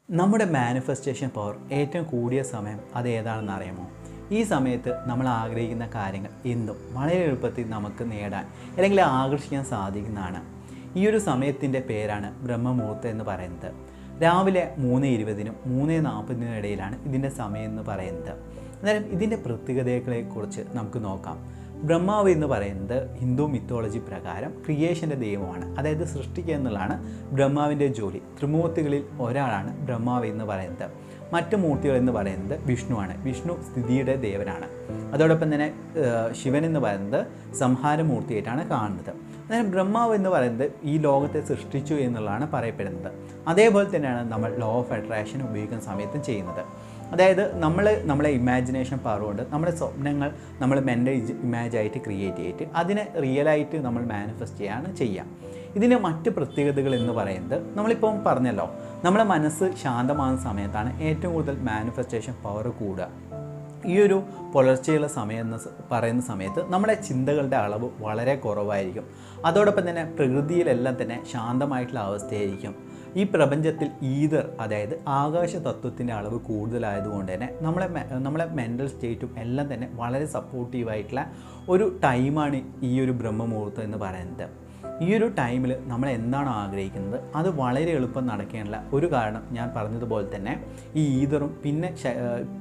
നമ്മുടെ manifestation power ഏറ്റവും കൂടിയ സമയം അത് ഏതാണെന്ന് അറിയാമോ? ഈ സമയത്ത് നമ്മൾ ആഗ്രഹിക്കുന്ന കാര്യങ്ങൾ എന്തും വളരെ എളുപ്പത്തിൽ നമുക്ക് നേടാൻ അല്ലെങ്കിൽ ആകർഷിക്കാൻ സാധിക്കുന്നതാണ്. ഈ ഒരു സമയത്തിൻ്റെ പേരാണ് ബ്രഹ്മമുഹൂർത്തം എന്ന് പറയുന്നത്. രാവിലെ 3:20-നും 3:40-നും ഇടയിലാണ് ഇതിൻ്റെ സമയം എന്ന് പറയുന്നത്. അന്നേരം ഇതിൻ്റെ പ്രത്യേകതകളെക്കുറിച്ച് നമുക്ക് നോക്കാം. ബ്രഹ്മാവ് എന്ന് പറയുന്നത് ഹിന്ദു മിത്തോളജി പ്രകാരം ക്രിയേഷൻ്റെ ദൈവമാണ്. അതായത് സൃഷ്ടിക്കുക എന്നുള്ളതാണ് ബ്രഹ്മാവിൻ്റെ ജോലി. ത്രിമൂർത്തികളിൽ ഒരാളാണ് ബ്രഹ്മാവ് എന്ന് പറയുന്നത്. മറ്റു മൂർത്തികൾ എന്ന് പറയുന്നത് വിഷ്ണുവാണ്. വിഷ്ണു സ്ഥിതിയുടെ ദേവനാണ്. അതോടൊപ്പം തന്നെ ശിവൻ എന്ന് പറയുന്നത് സംഹാരമൂർത്തിയായിട്ടാണ് കാണുന്നത്. അതായത് ബ്രഹ്മാവ് എന്ന് പറയുന്നത് ഈ ലോകത്തെ സൃഷ്ടിച്ചു എന്നുള്ളതാണ് പറയപ്പെടുന്നത്. അതേപോലെ തന്നെയാണ് നമ്മൾ ലോ ഓഫ് അട്രാക്ഷൻ ഉപയോഗിക്കുന്ന സമയത്തും ചെയ്യുന്നത്. അതായത് നമ്മളെ ഇമാജിനേഷൻ പവർ കൊണ്ട് നമ്മുടെ സ്വപ്നങ്ങൾ നമ്മൾ മെൻ്റൽ ഇമേജായിട്ട് ക്രിയേറ്റ് ചെയ്തിട്ട് അതിനെ റിയലായിട്ട് നമ്മൾ മാനിഫെസ്റ്റ് ചെയ്യുക. ഇതിൻ്റെ മറ്റ് പ്രത്യേകതകൾ എന്ന് പറയുന്നത് നമ്മളിപ്പം പറഞ്ഞല്ലോ, നമ്മുടെ മനസ്സ് ശാന്തമാകുന്ന സമയത്താണ് ഏറ്റവും കൂടുതൽ മാനിഫെസ്റ്റേഷൻ പവർ കൂടുക. ഈ ഒരു പുലർച്ചെയുള്ള സമയം എന്ന് പറയുന്ന സമയത്ത് നമ്മുടെ ചിന്തകളുടെ അളവ് വളരെ കുറവായിരിക്കും. അതോടൊപ്പം തന്നെ പ്രകൃതിയിലെല്ലാം തന്നെ ശാന്തമായിട്ടുള്ള അവസ്ഥയായിരിക്കും. ഈ പ്രപഞ്ചത്തിൽ അതായത് ആകാശ തത്വത്തിൻ്റെ അളവ് കൂടുതലായതുകൊണ്ട് തന്നെ നമ്മളെ മെൻ്റൽ സ്റ്റേറ്റും എല്ലാം തന്നെ വളരെ സപ്പോർട്ടീവായിട്ടുള്ള ഒരു ടൈമാണ് ഈ ഒരു ബ്രഹ്മമുഹൂർത്തം എന്ന് പറയുന്നത്. ഈ ഒരു ടൈമിൽ നമ്മൾ എന്താണോ ആഗ്രഹിക്കുന്നത് അത് വളരെ എളുപ്പം നടക്കാനുള്ള ഒരു കാരണം ഞാൻ പറഞ്ഞതുപോലെ തന്നെ ഈ പിന്നെ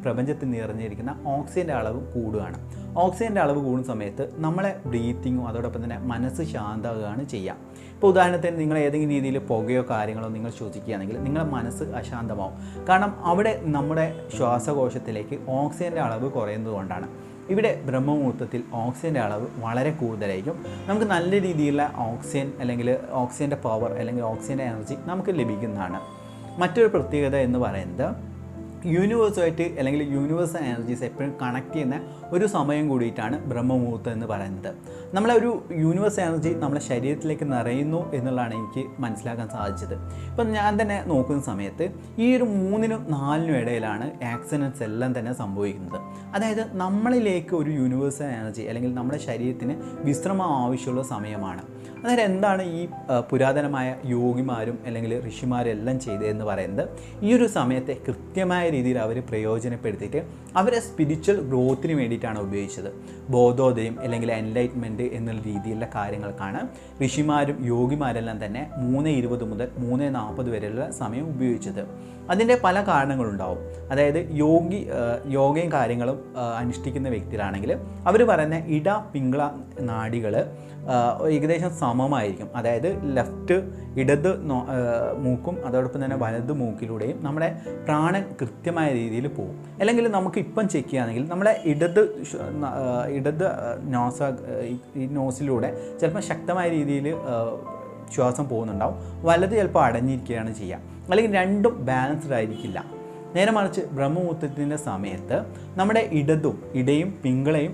പ്രപഞ്ചത്തിൽ നിറഞ്ഞിരിക്കുന്ന ഓക്സിജൻ്റെ അളവ് കൂടുകയാണ്. ഓക്സിജൻ്റെ അളവ് കൂടുന്ന സമയത്ത് നമ്മളെ ബ്രീത്തിങ്ങും അതോടൊപ്പം തന്നെ മനസ്സ് ശാന്തമാകുകയാണ് ചെയ്യുക. ഇപ്പോൾ ഉദാഹരണത്തിന് നിങ്ങൾ ഏതെങ്കിലും രീതിയിൽ പുകയോ കാര്യങ്ങളോ നിങ്ങൾ ശ്വസിക്കുകയാണെങ്കിൽ നിങ്ങളുടെ മനസ്സ് അശാന്തമാവും. കാരണം അവിടെ നമ്മുടെ ശ്വാസകോശത്തിലേക്ക് ഓക്സിജൻ്റെ അളവ് കുറയുന്നതുകൊണ്ടാണ്. ഇവിടെ ബ്രഹ്മമുഹൂർത്തത്തിൽ ഓക്സിജൻ്റെ അളവ് വളരെ കൂടുതലായിരിക്കും. നമുക്ക് നല്ല രീതിയിലുള്ള ഓക്സിജൻ അല്ലെങ്കിൽ ഓക്സിജൻ്റെ പവർ അല്ലെങ്കിൽ ഓക്സിജൻ്റെ എനർജി നമുക്ക് ലഭിക്കുന്നതാണ്. മറ്റൊരു പ്രത്യേകത എന്ന് പറയുന്നത് യൂണിവേഴ്സുമായിട്ട് അല്ലെങ്കിൽ യൂണിവേഴ്സൽ എനർജീസ് എപ്പോഴും കണക്ട് ചെയ്യുന്ന ഒരു സമയം കൂടിയിട്ടാണ് ബ്രഹ്മമുഹൂർത്തം എന്ന് പറയുന്നത്. നമ്മളെ ഒരു യൂണിവേഴ്സൽ എനർജി നമ്മുടെ ശരീരത്തിലേക്ക് നിറയുന്നു എന്നുള്ളതാണ് എനിക്ക് മനസ്സിലാക്കാൻ സാധിച്ചത്. ഇപ്പം ഞാൻ തന്നെ നോക്കുന്ന സമയത്ത് ഈ ഒരു 3-നും 4-നും ഇടയിലാണ് ആക്സിഡൻറ്റ്സ് എല്ലാം തന്നെ സംഭവിക്കുന്നത്. അതായത് നമ്മളിലേക്ക് ഒരു യൂണിവേഴ്സൽ എനർജി അല്ലെങ്കിൽ നമ്മുടെ ശരീരത്തിന് വിശ്രമം ആവശ്യമുള്ള സമയമാണ്. അതായത് എന്താണ് ഈ പുരാതനമായ യോഗിമാരും അല്ലെങ്കിൽ ഋഷിമാരും എല്ലാം ചെയ്തതെന്ന് പറയുന്നത്, ഈ ഒരു സമയത്തെ കൃത്യമായ രീതിയിൽ അവർ പ്രയോജനപ്പെടുത്തിയിട്ട് അവരെ സ്പിരിച്വൽ ഗ്രോത്തിന് വേണ്ടിയിട്ടാണ് ഉപയോഗിച്ചത്. ബോധോദയം അല്ലെങ്കിൽ എൻലൈറ്റ്മെൻറ്റ് എന്നുള്ള രീതിയിലുള്ള കാര്യങ്ങൾക്കാണ് ഋഷിമാരും യോഗിമാരെല്ലാം തന്നെ 3:20 മുതൽ 3:40 വരെയുള്ള സമയം ഉപയോഗിച്ചത്. അതിൻ്റെ പല കാരണങ്ങളുണ്ടാവും. അതായത് യോഗയും കാര്യങ്ങളും അനുഷ്ഠിക്കുന്ന വ്യക്തികളാണെങ്കിൽ അവർ പറയുന്ന പിംഗള നാഡികൾ ഏകദേശം സമമായിരിക്കും. അതായത് ഇടത് മൂക്കും അതോടൊപ്പം തന്നെ വലത് മൂക്കിലൂടെയും നമ്മുടെ പ്രാണൻ കൃത്യമായ രീതിയിൽ പോകും. അല്ലെങ്കിൽ നമുക്ക് ഇപ്പം ചെക്ക് ചെയ്യുകയാണെങ്കിൽ നമ്മുടെ ഇടത് നോസിലൂടെ ചിലപ്പോൾ ശക്തമായ രീതിയിൽ ശ്വാസം പോകുന്നുണ്ടാവും, വലത് ചിലപ്പോൾ അടഞ്ഞിരിക്കുകയാണ് ചെയ്യുക. അല്ലെങ്കിൽ രണ്ടും ബാലൻസ്ഡ് ആയിരിക്കില്ല. നേരെ മറിച്ച് ബ്രഹ്മമുഹൂർത്തത്തിൻ്റെ സമയത്ത് നമ്മുടെ ഇടയും പിങ്കളയും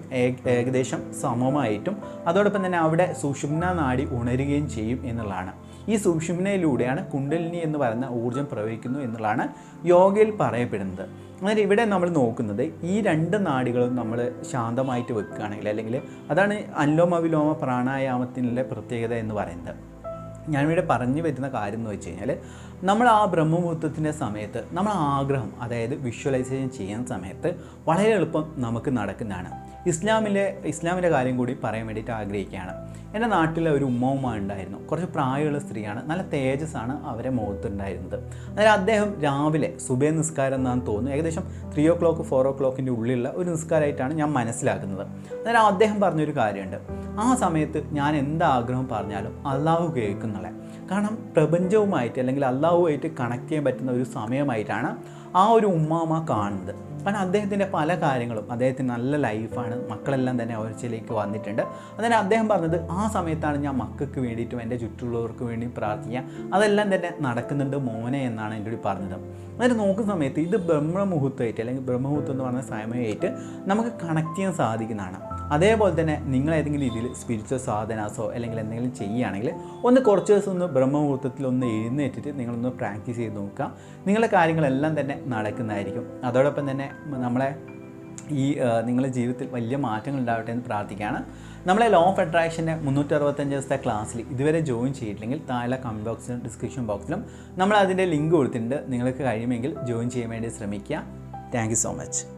ഏകദേശം സമമായിട്ടും അതോടൊപ്പം തന്നെ അവിടെ സുഷുമ്ന നാഡി ഉണരുകയും ചെയ്യും എന്നുള്ളതാണ്. ഈ സുഷുമ്നയിലൂടെയാണ് കുണ്ടലിനി എന്ന് പറയുന്ന ഊർജ്ജം പ്രവഹിക്കുന്നു എന്നുള്ളതാണ് യോഗയിൽ പറയപ്പെടുന്നത്. അതായത് ഇവിടെ നമ്മൾ നോക്കുന്നത് ഈ 2 നാഡികളും നമ്മൾ ശാന്തമായിട്ട് വെക്കുകയാണെങ്കിൽ, അല്ലെങ്കിൽ അതാണ് അനുലോമ വിലോമ പ്രാണായാമത്തിൻ്റെ പ്രത്യേകത എന്ന് പറയുന്നത്. ഞാനിവിടെ പറഞ്ഞു വരുന്ന കാര്യം എന്ന് വെച്ച് കഴിഞ്ഞാൽ, നമ്മൾ ആ ബ്രഹ്മമുഹൂർത്തത്തിൻ്റെ സമയത്ത് നമ്മൾ ആഗ്രഹം അതായത് വിഷ്വലൈസേഷൻ ചെയ്യുന്ന സമയത്ത് വളരെ എളുപ്പം നമുക്ക് നടക്കുന്നതാണ്. ഇസ്ലാമിൻ്റെ കാര്യം കൂടി പറയാൻ വേണ്ടിയിട്ട് ആഗ്രഹിക്കുകയാണ്. എൻ്റെ നാട്ടിലെ ഒരു ഉമ്മ ഉണ്ടായിരുന്നു. കുറച്ച് പ്രായമുള്ള സ്ത്രീയാണ്. നല്ല തേജസ്സാണ് അവരെ മുഖത്തുണ്ടായിരുന്നത്. അതായത് അദ്ദേഹം രാവിലെ സുബഹി നിസ്കാരം എന്നാണ് തോന്നുന്നു, ഏകദേശം 3 o'clock 4 o'clockൻ്റെ ഉള്ളിലുള്ള ഒരു നിസ്കാരമായിട്ടാണ് ഞാൻ മനസ്സിലാക്കുന്നത്. അതായത് അദ്ദേഹം പറഞ്ഞൊരു കാര്യമുണ്ട്, ആ സമയത്ത് ഞാൻ എന്താഗ്രഹം പറഞ്ഞാലും അള്ളാഹു കേൾക്കുന്നുള്ളത്. കാരണം പ്രപഞ്ചവുമായിട്ട് അല്ലെങ്കിൽ അള്ളാഹുമായിട്ട് കണക്ട് ചെയ്യാൻ പറ്റുന്ന ഒരു സമയമായിട്ടാണ് ആ ഒരു ഉമ്മാമ കാണുന്നത്. കാരണം അദ്ദേഹത്തിൻ്റെ പല കാര്യങ്ങളും, അദ്ദേഹത്തിന് നല്ല ലൈഫാണ്, മക്കളെല്ലാം തന്നെ ഉയർച്ചയിലേക്ക് വന്നിട്ടുണ്ട്. അതായത് അദ്ദേഹം പറഞ്ഞത്, ആ സമയത്താണ് ഞാൻ മക്കൾക്ക് വേണ്ടിയിട്ടും എൻ്റെ ചുറ്റുള്ളവർക്ക് വേണ്ടിയും പ്രാർത്ഥിക്കുക, അതെല്ലാം തന്നെ നടക്കുന്നുണ്ട് മോനെ എന്നാണ് എൻ്റെ കൂടി പറഞ്ഞത്. അതായത് നോക്കുന്ന സമയത്ത് ഇത് ബ്രഹ്മമുഹൂർത്തമായിട്ട് അല്ലെങ്കിൽ ബ്രഹ്മമുഹൂർത്തം എന്ന് പറഞ്ഞ സമയമായിട്ട് നമുക്ക് കണക്ട് ചെയ്യാൻ സാധിക്കുന്നതാണ്. അതേപോലെ തന്നെ നിങ്ങൾ ഏതെങ്കിലും രീതിയിൽ സ്പിരിച്വൽ സാധനാസോ അല്ലെങ്കിൽ എന്തെങ്കിലും ചെയ്യുകയാണെങ്കിൽ കുറച്ച് ദിവസം ബ്രഹ്മമുഹൂർത്തത്തിൽ എഴുന്നേറ്റിട്ട് നിങ്ങളൊന്ന് പ്രാക്ടീസ് ചെയ്ത് നോക്കുക. നിങ്ങളുടെ കാര്യങ്ങളെല്ലാം തന്നെ നടക്കുന്നതായിരിക്കും. അതോടൊപ്പം തന്നെ നമ്മളെ നിങ്ങളുടെ ജീവിതത്തിൽ വലിയ മാറ്റങ്ങൾ ഉണ്ടാവട്ടെ എന്ന് പ്രാർത്ഥിക്കുകയാണ്. നമ്മളെ ലോ ഓഫ് അട്രാക്ഷൻ്റെ 365 ദിവസത്തെ ക്ലാസ്സിൽ ഇതുവരെ ജോയിൻ ചെയ്തിട്ടില്ലെങ്കിൽ താഴെ കമൻറ്റ് ബോക്സിലും ഡിസ്ക്രിപ്ഷൻ ബോക്സിലും നമ്മൾ അതിൻ്റെ ലിങ്ക് കൊടുത്തിട്ടുണ്ട്. നിങ്ങൾക്ക് കഴിയുമെങ്കിൽ ജോയിൻ ചെയ്യാൻ വേണ്ടി ശ്രമിക്കുക. Thank you so much.